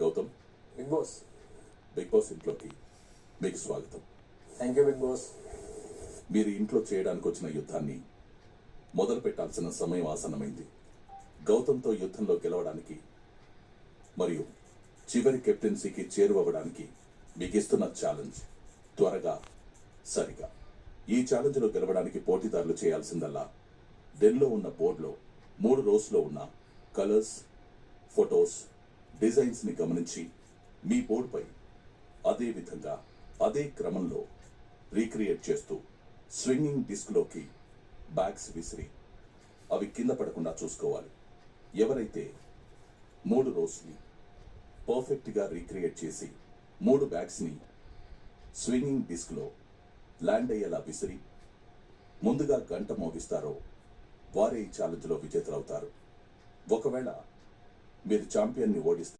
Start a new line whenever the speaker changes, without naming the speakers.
Gautam,
Bigg Boss.
Bigg Boss ఇంట్లోకి మీకు స్వాగతం.
Thank you Bigg Boss.
మీరు ఇంట్లో చేయడానికి వచ్చిన యుద్ధాన్ని మొదలు పెట్టాల్సిన సమయం ఆసన్నమైంది. గౌతమ్తో యుద్ధంలో గెలవడానికి మరియు చివరి కెప్టెన్సీకి చేరువవ్వడానికి మీకు ఇస్తున్న ఛాలెంజ్ త్వరగా, సరిగా. ఈ ఛాలెంజ్లో గెలవడానికి పోటీదారులు చేయాల్సిందల్లా డెన్లో ఉన్న బోర్డులో 3 రోస్లో ఉన్న కలర్స్, ఫొటోస్, డిజైన్స్ని గమనించి మీ బోర్డుపై అదే విధంగా, అదే క్రమంలో రీక్రియేట్ చేస్తూ స్వింగింగ్ డిస్క్లోకి బ్యాగ్స్ విసిరి అవి కింద పడకుండా చూసుకోవాలి. ఎవరైతే 3 రోస్ని పర్ఫెక్ట్గా రీక్రియేట్ చేసి 3 బ్యాగ్స్ని స్వింగింగ్ డిస్క్లో ల్యాండ్ అయ్యేలా విసిరి ముందుగా గంట మోగిస్తారో వారే ఈ ఛాలెంజ్లో విజేతలవుతారు. ఒకవేళ మీరు ఛాంపియన్ని ఓడిస్తే